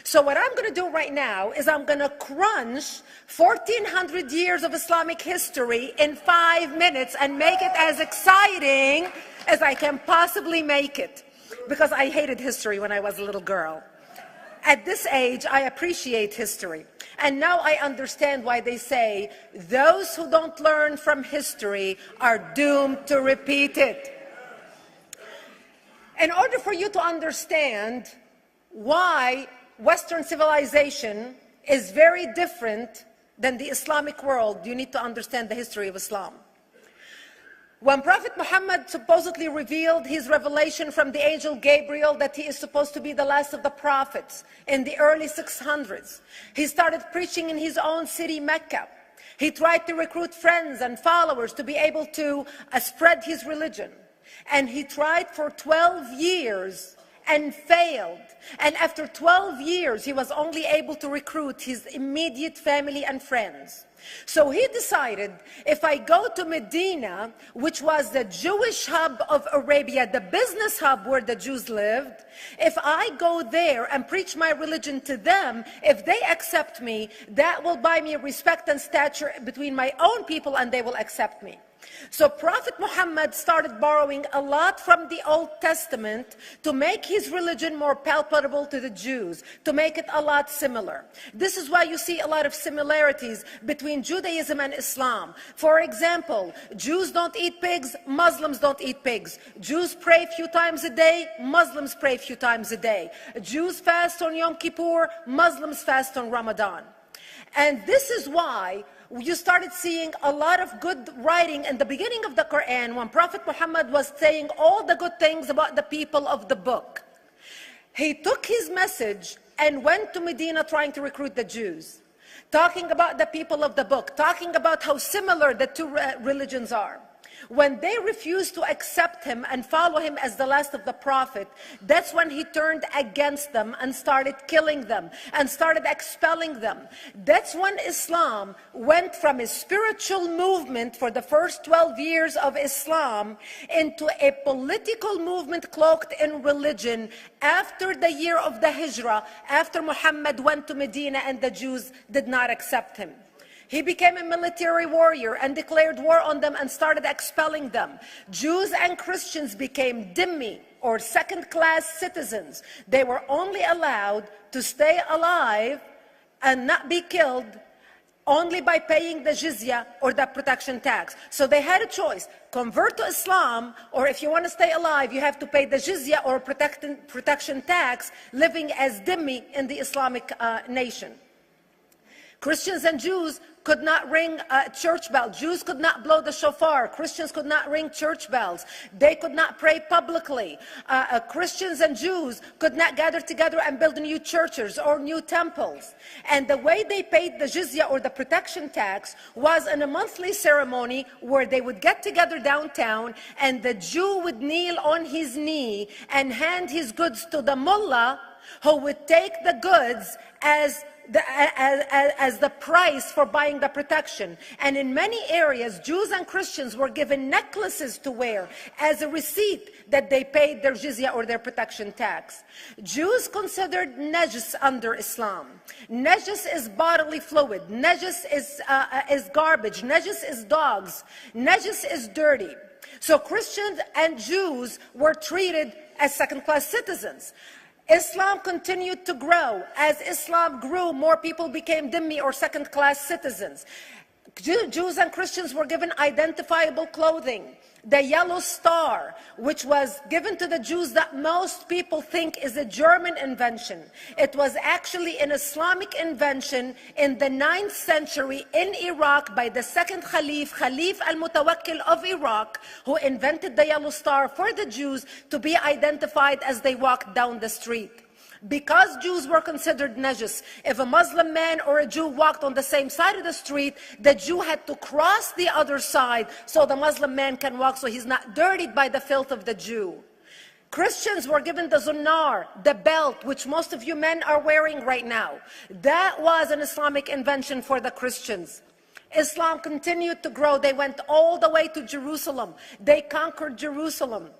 So what I'm going to do right now is I'm going to crunch 1400 years of Islamic history in 5 minutes and make it as exciting as I can possibly make it. Because I hated history when I was a little girl. At this age, I appreciate history. And now I understand why they say those who don't learn from history are doomed to repeat it. In order for you to understand why Western civilization is very different than the Islamic world, you need to understand the history of Islam. When Prophet Muhammad supposedly revealed his revelation from the angel Gabriel that he is supposed to be the last of the prophets in the early 600s, he started preaching in his own city, Mecca. He tried to recruit friends and followers to be able to spread his religion. And he tried for 12 years and failed. And after 12 years, he was only able to recruit his immediate family and friends. So he decided, if I go to Medina, which was the Jewish hub of Arabia, the business hub where the Jews lived, if I go there and preach my religion to them, if they accept me, that will buy me respect and stature between my own people, and they will accept me. So Prophet Muhammad started borrowing a lot from the Old Testament to make his religion more palpable to the Jews, to make it a lot similar. This is why you see a lot of similarities between Judaism and Islam. For example, Jews don't eat pigs, Muslims don't eat pigs. Jews pray a few times a day, Muslims pray a few times a day. Jews fast on Yom Kippur, Muslims fast on Ramadan. And this is why you started seeing a lot of good writing in the beginning of the Qur'an when Prophet Muhammad was saying all the good things about the people of the book. He took his message and went to Medina trying to recruit the Jews, talking about the people of the book, talking about how similar the two religions are. When they refused to accept him and follow him as the last of the prophet, that's when he turned against them and started killing them and started expelling them. That's when Islam went from a spiritual movement for the first 12 years of Islam into a political movement cloaked in religion after the year of the Hijrah, after Muhammad went to Medina and the Jews did not accept him. He became a military warrior and declared war on them and started expelling them. Jews and Christians became dhimmi, or second-class citizens. They were only allowed to stay alive and not be killed only by paying the jizya or the protection tax. So they had a choice: convert to Islam, or if you want to stay alive, you have to pay the jizya or protection tax, living as dhimmi in the Islamic nation. Christians and Jews could not ring church bells. Jews could not blow the shofar. Christians could not ring church bells. They could not pray publicly. Christians and Jews could not gather together and build new churches or new temples. And the way they paid the jizya or the protection tax was in a monthly ceremony where they would get together downtown and the Jew would kneel on his knee and hand his goods to the mullah, who would take the goods as the price for buying the protection. And in many areas, Jews and Christians were given necklaces to wear as a receipt that they paid their jizya or their protection tax. Jews considered najis under Islam. Najis is bodily fluid. Najis is garbage. Najis is dogs. Najis is dirty. So Christians and Jews were treated as second-class citizens. Islam continued to grow. As Islam grew, more people became dhimmi or second-class citizens. Jews and Christians were given identifiable clothing. The yellow star, which was given to the Jews that most people think is a German invention. It was actually an Islamic invention in the 9th century in Iraq by the second Khalif, Khalif al-Mutawakkil of Iraq, who invented the yellow star for the Jews to be identified as they walked down the street. Because Jews were considered najis, if a Muslim man or a Jew walked on the same side of the street, the Jew had to cross the other side so the Muslim man can walk, so he's not dirtied by the filth of the Jew. Christians were given the zunnar, the belt, which most of you men are wearing right now. That was an Islamic invention for the Christians. Islam continued to grow. They went all the way to Jerusalem. They conquered Jerusalem.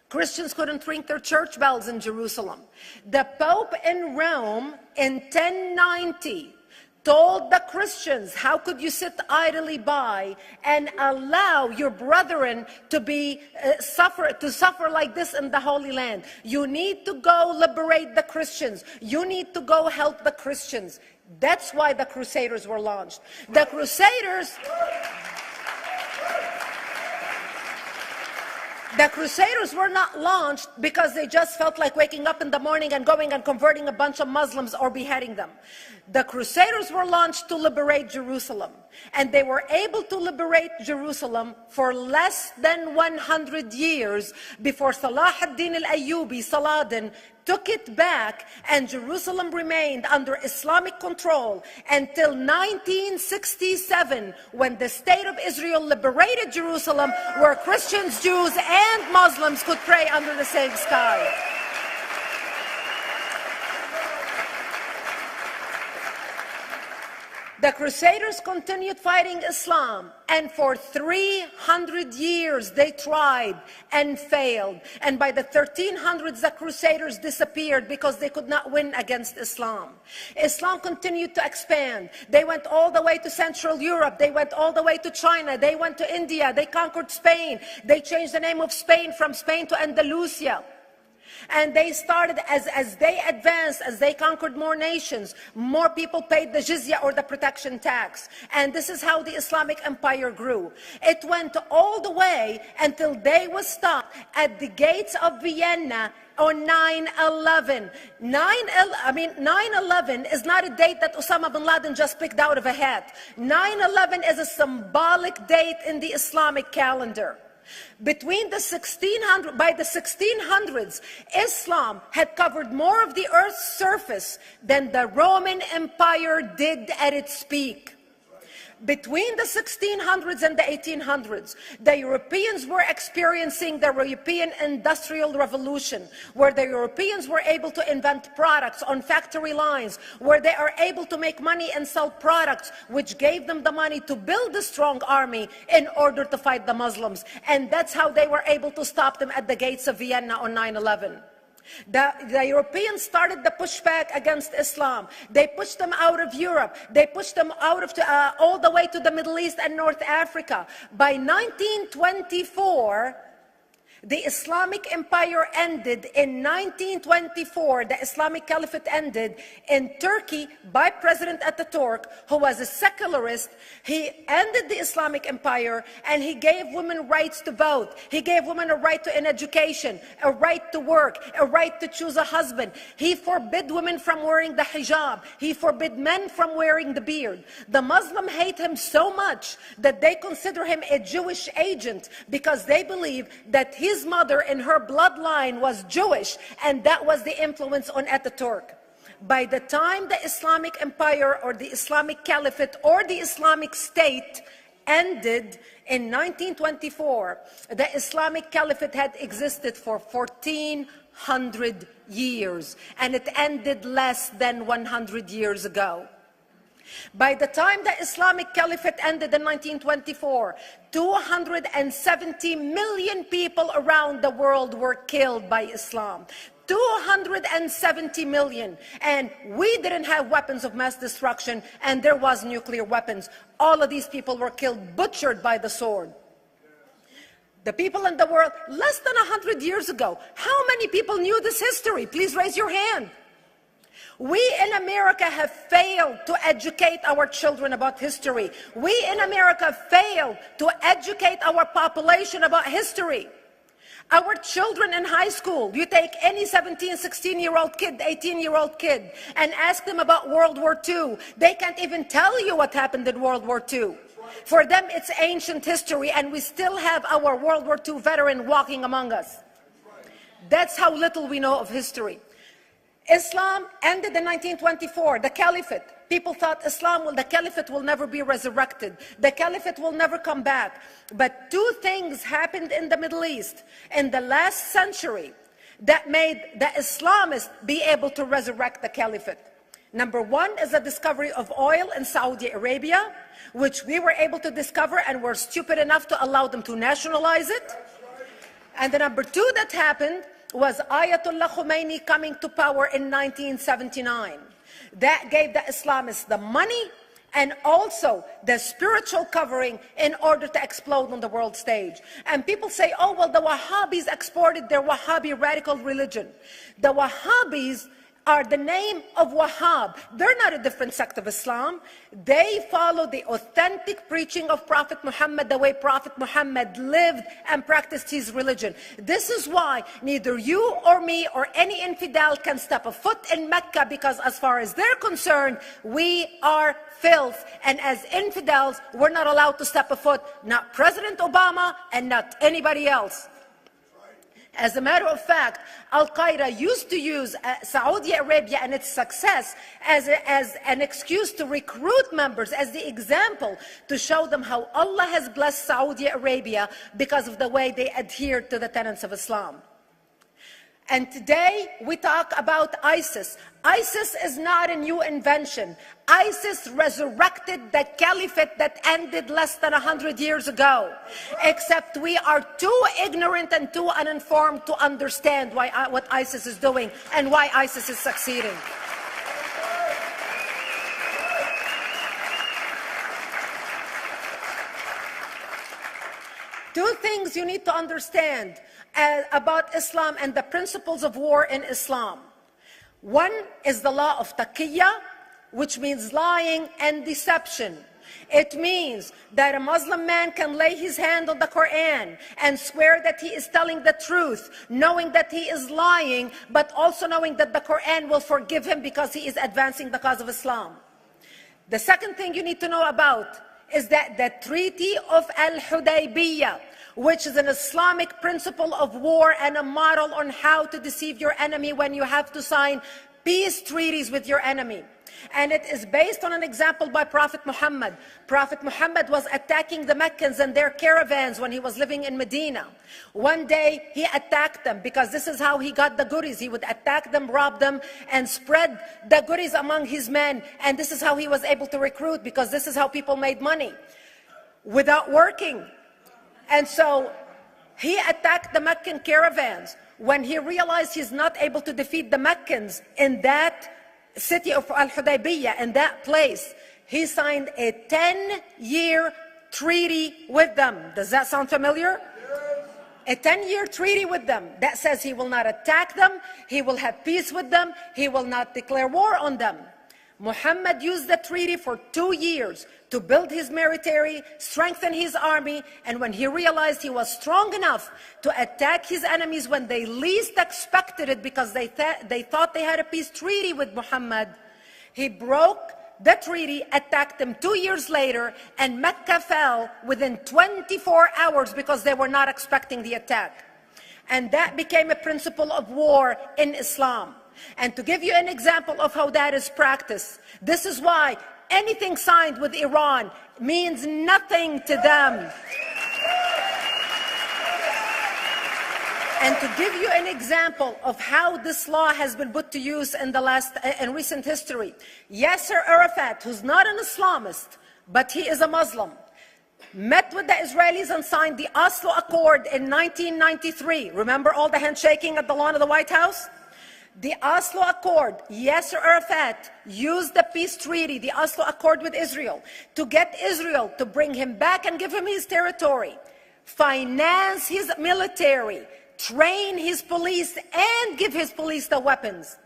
Christians couldn't ring their church bells in Jerusalem. The Pope in Rome in 1090 told the Christians, how could you sit idly by and allow your brethren to suffer like this in the Holy Land? You need to go liberate the Christians. You need to go help the Christians. That's why the Crusaders were launched. The Crusaders were not launched because they just felt like waking up in the morning and going and converting a bunch of Muslims or beheading them. The Crusaders were launched to liberate Jerusalem. And they were able to liberate Jerusalem for less than 100 years before Salah ad-Din al-Ayyubi, Saladin, took it back, and Jerusalem remained under Islamic control until 1967, when the State of Israel liberated Jerusalem, where Christians, Jews, and Muslims could pray under the same sky. The Crusaders continued fighting Islam, and for 300 years they tried and failed. And by the 1300s, the Crusaders disappeared because they could not win against Islam. Islam continued to expand. They went all the way to Central Europe. They went all the way to China. They went to India. They conquered Spain. They changed the name of Spain from Spain to Andalusia. And they started, as they advanced, as they conquered more nations, more people paid the jizya, or the protection tax. And this is how the Islamic Empire grew. It went all the way until they was stopped at the gates of Vienna on 9/11. 9/11 is not a date that Osama bin Laden just picked out of a hat. 9/11 is a symbolic date in the Islamic calendar. By the 1600s, Islam had covered more of the earth's surface than the Roman Empire did at its peak. Between the 1600s and the 1800s, the Europeans were experiencing the European Industrial Revolution, where the Europeans were able to invent products on factory lines, where they are able to make money and sell products, which gave them the money to build a strong army in order to fight the Muslims. And that's how they were able to stop them at the gates of Vienna on 9/11. The Europeans started the pushback against Islam. They pushed them out of Europe. They pushed them out of all the way to the Middle East and North Africa. By 1924, the Islamic Empire ended. In 1924, the Islamic Caliphate ended in Turkey by President Ataturk, who was a secularist. He ended the Islamic Empire, and he gave women rights to vote. He gave women a right to an education, a right to work, a right to choose a husband. He forbid women from wearing the hijab. He forbid men from wearing the beard. The Muslims hate him so much that they consider him a Jewish agent, because they believe that his mother in her bloodline was Jewish, and that was the influence on Ataturk. By the time the Islamic Empire, or the Islamic Caliphate, or the Islamic State ended in 1924, the Islamic Caliphate had existed for 1400 years, and it ended less than 100 years ago. By the time the Islamic Caliphate ended in 1924, 270 million people around the world were killed by Islam. 270 million. And we didn't have weapons of mass destruction, and there was nuclear weapons. All of these people were killed, butchered by the sword. The people in the world, less than 100 years ago, how many people knew this history? Please raise your hand. We in America have failed to educate our children about history. We in America failed to educate our population about history. Our children in high school, you take any 17, 16-year-old kid, 18-year-old kid, and ask them about World War II. They can't even tell you what happened in World War II. For them, it's ancient history, and we still have our World War II veteran walking among us. That's how little we know of history. Islam ended in 1924, the Caliphate. People thought the Caliphate will never be resurrected. The Caliphate will never come back. But two things happened in the Middle East in the last century that made the Islamists be able to resurrect the Caliphate. Number one is the discovery of oil in Saudi Arabia, which we were able to discover and were stupid enough to allow them to nationalize it. And the number two that happened was Ayatollah Khomeini coming to power in 1979. That gave the Islamists the money and also the spiritual covering in order to explode on the world stage. And people say, oh, well, the Wahhabis exported their Wahhabi radical religion. The Wahhabis are the name of Wahhab. They're not a different sect of Islam. They follow the authentic preaching of Prophet Muhammad, the way Prophet Muhammad lived and practiced his religion. This is why neither you or me or any infidel can step a foot in Mecca, because as far as they're concerned, we are filth. And as infidels, we're not allowed to step a foot, not President Obama and not anybody else. As a matter of fact, Al-Qaeda used to use Saudi Arabia and its success as an excuse to recruit members, as the example to show them how Allah has blessed Saudi Arabia because of the way they adhere to the tenets of Islam. And today we talk about ISIS. ISIS is not a new invention. ISIS resurrected the caliphate that ended less than 100 years ago. Except we are too ignorant and too uninformed to understand what ISIS is doing and why ISIS is succeeding. Two things you need to understand about Islam and the principles of war in Islam. One is the law of taqiyya, which means lying and deception. It means that a Muslim man can lay his hand on the Qur'an and swear that he is telling the truth, knowing that he is lying, but also knowing that the Qur'an will forgive him because he is advancing the cause of Islam. The second thing you need to know about is that the Treaty of Al-Hudaybiyah, which is an Islamic principle of war and a model on how to deceive your enemy when you have to sign peace treaties with your enemy. And it is based on an example by Prophet Muhammad. Prophet Muhammad was attacking the Meccans and their caravans when he was living in Medina. One day he attacked them because this is how he got the goodies. He would attack them, rob them, and spread the goodies among his men. And this is how he was able to recruit, because this is how people made money without working. And so he attacked the Meccan caravans. When he realized he's not able to defeat the Meccans in that city of Al-Hudaybiyah, in that place, he signed a 10-year treaty with them. Does that sound familiar? A 10-year treaty with them that says he will not attack them, he will have peace with them, he will not declare war on them. Muhammad used the treaty for 2 years to build his military, strengthen his army, and when he realized he was strong enough to attack his enemies when they least expected it, because they thought they had a peace treaty with Muhammad, he broke the treaty, attacked them 2 years later, and Mecca fell within 24 hours because they were not expecting the attack. And that became a principle of war in Islam. And to give you an example of how that is practiced, this is why anything signed with Iran means nothing to them. And to give you an example of how this law has been put to use in recent history, Yasser Arafat, who's not an Islamist, but he is a Muslim, met with the Israelis and signed the Oslo Accord in 1993. Remember all the handshaking at the lawn of the White House? The Oslo Accord, Yasser Arafat used the peace treaty, the Oslo Accord with Israel, to get Israel to bring him back and give him his territory, finance his military, train his police, and give his police the weapons.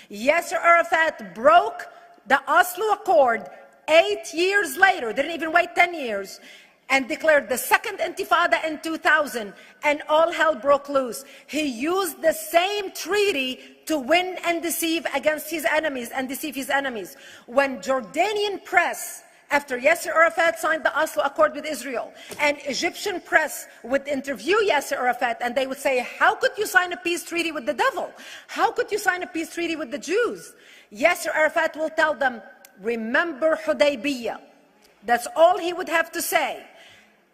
Yasser Arafat broke the Oslo Accord 8 years later, didn't even wait 10 years, and declared the second intifada in 2000, and all hell broke loose. He used the same treaty to win and deceive against his enemies and deceive his enemies. When Jordanian press, after Yasser Arafat signed the Oslo Accord with Israel, and Egyptian press would interview Yasser Arafat, and they would say, how could you sign a peace treaty with the devil? How could you sign a peace treaty with the Jews? Yasser Arafat will tell them, remember Hudaybiyah. That's all he would have to say.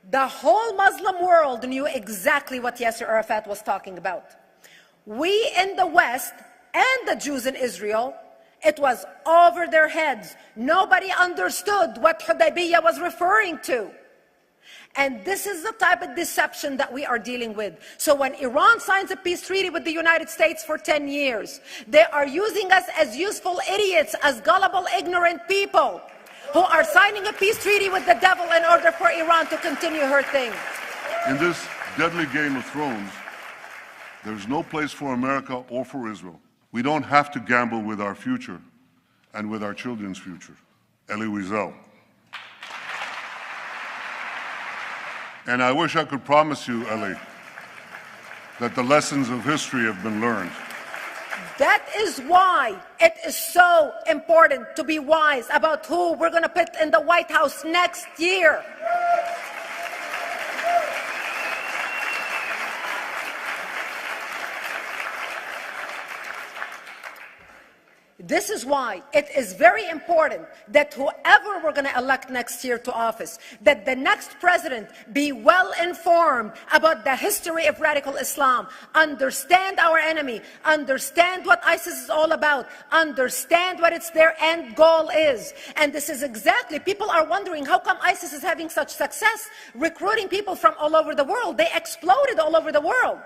The whole Muslim world knew exactly what Yasser Arafat was talking about. We in the West and the Jews in Israel, it was over their heads. Nobody understood what Hudaybiyah was referring to. And this is the type of deception that we are dealing with. So when Iran signs a peace treaty with the United States for 10 years, they are using us as useful idiots, as gullible, ignorant people who are signing a peace treaty with the devil in order for Iran to continue her thing. In this deadly game of thrones, there's no place for America or for Israel. We don't have to gamble with our future and with our children's future. Elie Wiesel. And I wish I could promise you, Elie, that the lessons of history have been learned. That is why it is so important to be wise about who we're going to put in the White House next year. This is why it is very important that whoever we're going to elect next year to office, that the next president be well informed about the history of radical Islam, understand our enemy, understand what ISIS is all about, understand what their end goal is. And this is exactly, people are wondering how come ISIS is having such success recruiting people from all over the world. They exploded all over the world.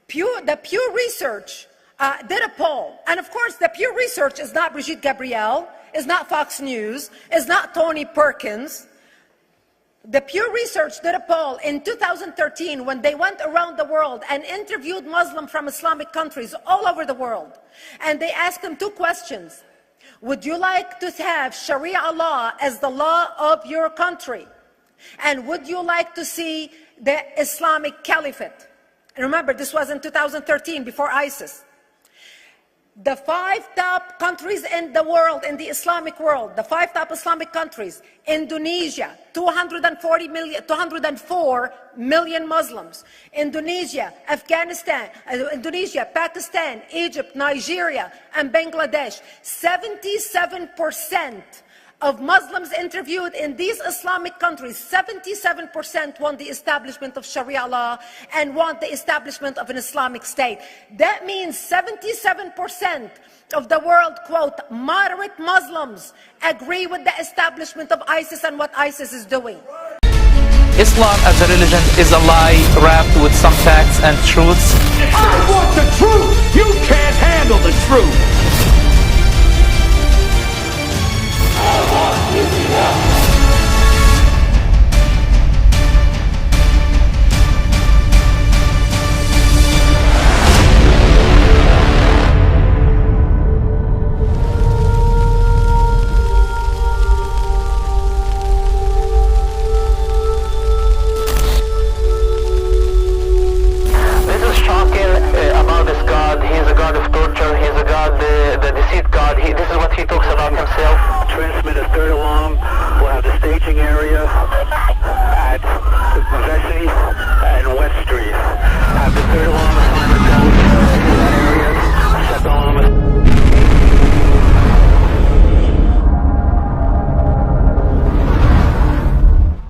The Pew Research did a poll, and of course the Pew Research is not Brigitte Gabriel, is not Fox News, is not Tony Perkins. The Pew Research did a poll in 2013 when they went around the world and interviewed Muslims from Islamic countries all over the world, and they asked them two questions. Would you like to have Sharia law as the law of your country? And would you like to see the Islamic Caliphate? And remember, this was in 2013, before ISIS. The 5 top countries in the world, in the Islamic world, the 5 top Islamic countries: Indonesia, 204 million Muslims; Indonesia, Afghanistan, Indonesia, Pakistan, Egypt, Nigeria, and Bangladesh. 77% of Muslims interviewed in these Islamic countries, 77% want the establishment of Sharia law and want the establishment of an Islamic state. That means 77% of the world, quote, moderate Muslims agree with the establishment of ISIS and what ISIS is doing. Islam as a religion is a lie wrapped with some facts and truths.